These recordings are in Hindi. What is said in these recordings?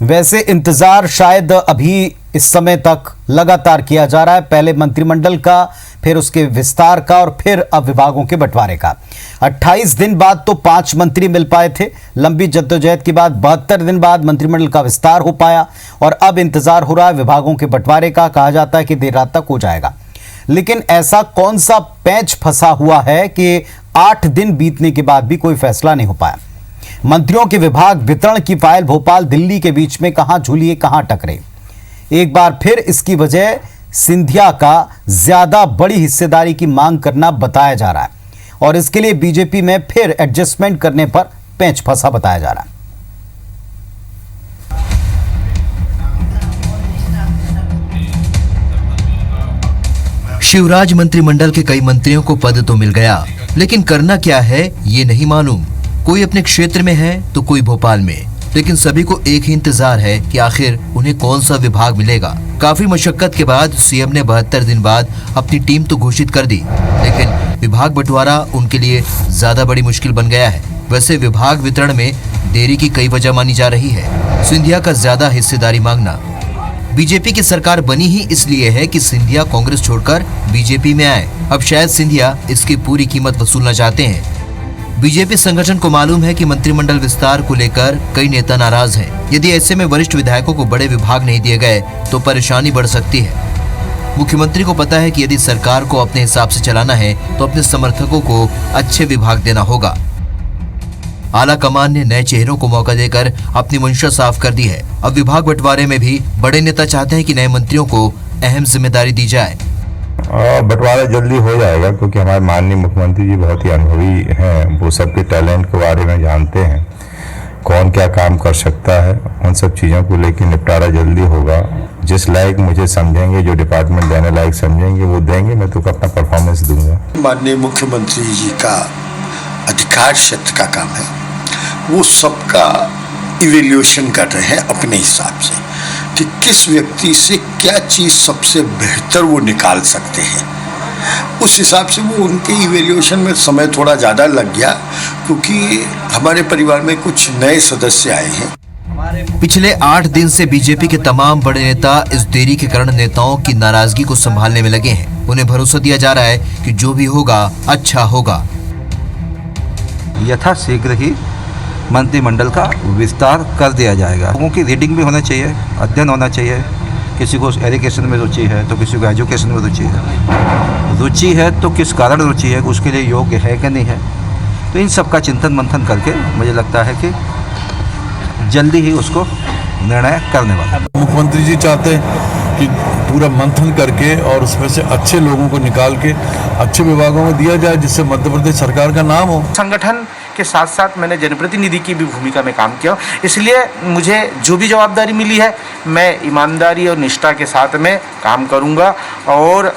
वैसे इंतजार शायद अभी इस समय तक लगातार किया जा रहा है, पहले मंत्रिमंडल का, फिर उसके विस्तार का और फिर अब विभागों के बंटवारे का। 28 दिन बाद तो 5 मंत्री मिल पाए थे। लंबी जद्दोजहद के बाद 72 दिन बाद मंत्रिमंडल का विस्तार हो पाया और अब इंतजार हो रहा है विभागों के बंटवारे का। कहा जाता है कि देर रात तक हो जाएगा, लेकिन ऐसा कौन सा पैंच फंसा हुआ है कि 8 दिन बीतने के बाद भी कोई फैसला नहीं हो पाया। मंत्रियों के विभाग वितरण की फाइल भोपाल दिल्ली के बीच में कहां झूलिए कहां टकरे। एक बार फिर इसकी वजह सिंधिया का ज्यादा बड़ी हिस्सेदारी की मांग करना बताया जा रहा है और इसके लिए बीजेपी में फिर एडजस्टमेंट करने पर पेंच फंसा बताया जा रहा है। शिवराज मंत्रिमंडल के कई मंत्रियों को पद तो मिल गया, लेकिन करना क्या है ये नहीं मालूम। कोई अपने क्षेत्र में है तो कोई भोपाल में, लेकिन सभी को एक ही इंतजार है कि आखिर उन्हें कौन सा विभाग मिलेगा। काफी मशक्कत के बाद सीएम ने 72 दिन बाद अपनी टीम तो घोषित कर दी, लेकिन विभाग बंटवारा उनके लिए ज्यादा बड़ी मुश्किल बन गया है। वैसे विभाग वितरण में देरी की कई वजह मानी जा रही है। सिंधिया का ज्यादा हिस्सेदारी मांगना। बीजेपी की सरकार बनी ही इसलिए है कि सिंधिया कांग्रेस छोड़कर बीजेपी में आए। अब शायद सिंधिया इसकी पूरी कीमत वसूलना चाहते हैं। बीजेपी संगठन को मालूम है कि मंत्रिमंडल विस्तार को लेकर कई नेता नाराज हैं। यदि ऐसे में वरिष्ठ विधायकों को बड़े विभाग नहीं दिए गए तो परेशानी बढ़ सकती है। मुख्यमंत्री को पता है कि यदि सरकार को अपने हिसाब से चलाना है तो अपने समर्थकों को अच्छे विभाग देना होगा। आला कमान ने नए चेहरों को मौका देकर अपनी मंशा साफ कर दी है। अब विभाग बंटवारे में भी बड़े नेता चाहते हैं कि नए मंत्रियों को अहम जिम्मेदारी दी जाए। बंटवारा जल्दी हो जाएगा क्योंकि हमारे माननीय मुख्यमंत्री जी बहुत ही अनुभवी हैं। वो सबके टैलेंट के बारे में जानते हैं, कौन क्या काम कर सकता है। उन सब चीज़ों को लेकर निपटारा जल्दी होगा। जिस लायक मुझे समझेंगे, जो डिपार्टमेंट देने लायक समझेंगे वो देंगे, मैं तो अपना परफॉर्मेंस दूंगा। माननीय मुख्यमंत्री जी का अधिकार क्षेत्र का काम है, वो सबका इवेल्यूएशन कर रहे हैं अपने हिसाब से कि किस व्यक्ति से क्या चीज़ सबसे बेहतर वो निकाल सकते हैं। उस हिसाब से वो उनके इवेल्यूएशन में समय थोड़ा ज़्यादा लग गया क्योंकि हमारे परिवार में कुछ नए सदस्य आए हैं। पिछले 8 दिन से बीजेपी के तमाम बड़े नेता इस देरी के कारण नेताओं की नाराजगी को संभालने में लगे हैं। उन्हें भरोसा दिया जा रहा है कि जो भी होगा अच्छा होगा। यथाशीघ्र ही मंत्रिमंडल का विस्तार कर दिया जाएगा। लोगों की रीडिंग भी होना चाहिए, अध्ययन होना चाहिए। किसी को एजुकेशन में रुचि है तो किसी को एजुकेशन में रुचि है तो किस कारण रुचि है, उसके लिए योग्य है कि नहीं है। तो इन सब का चिंतन मंथन करके मुझे लगता है कि जल्दी ही उसको निर्णय करने वाला। मुख्यमंत्री जी चाहते हैं कि पूरा मंथन करके और उसमें से अच्छे लोगों को निकाल के अच्छे विभागों में दिया जाए, जिससे मध्य प्रदेश सरकार का नाम हो। संगठन के साथ साथ मैंने जनप्रतिनिधि की भी भूमिका में काम किया, इसलिए मुझे जो भी जवाबदारी मिली है मैं ईमानदारी और निष्ठा के साथ में काम करूंगा और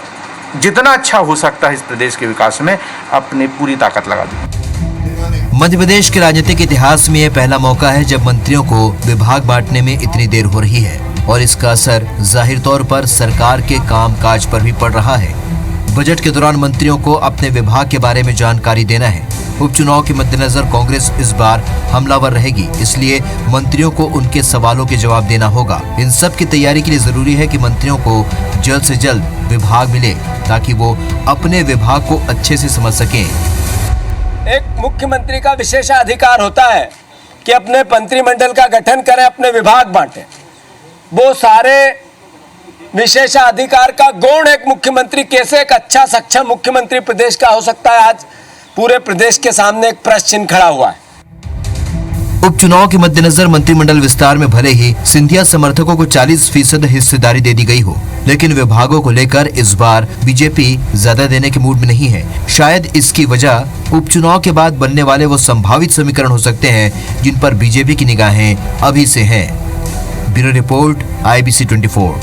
जितना अच्छा हो सकता है इस प्रदेश के विकास में अपनी पूरी ताकत लगा दूंगा। मध्य प्रदेश के राजनीतिक इतिहास में यह पहला मौका है जब मंत्रियों को विभाग बांटने में इतनी देर हो रही है और इसका असर जाहिर तौर पर सरकार के कामकाज पर भी पड़ रहा है। बजट के दौरान मंत्रियों को अपने विभाग के बारे में जानकारी देना है। उपचुनाव के मद्देनजर कांग्रेस इस बार हमलावर रहेगी, इसलिए मंत्रियों को उनके सवालों के जवाब देना होगा। इन सब की तैयारी के लिए जरूरी है कि मंत्रियों को जल्द से जल्द विभाग मिले ताकि वो अपने विभाग को अच्छे से समझ सकें। एक मुख्यमंत्री का विशेषाधिकार होता है कि अपने मंत्रिमंडल का गठन करें, अपने विभाग बांटे। वो सारे विशेषाधिकार का गौण एक मुख्यमंत्री कैसे एक अच्छा सक्षम मुख्यमंत्री प्रदेश का हो सकता है, आज पूरे प्रदेश के सामने एक प्रश्न चिन्ह खड़ा हुआ है। उपचुनाव के मद्देनजर मंत्रिमंडल विस्तार में भले ही सिंधिया समर्थकों को 40% हिस्सेदारी दे दी गई हो, लेकिन विभागों को लेकर इस बार बीजेपी ज्यादा देने के मूड में नहीं है। शायद इसकी वजह उपचुनाव के बाद बनने वाले वो संभावित समीकरण हो सकते हैं जिन पर बीजेपी की निगाहें अभी से हैं। Bureau report, IBC 24।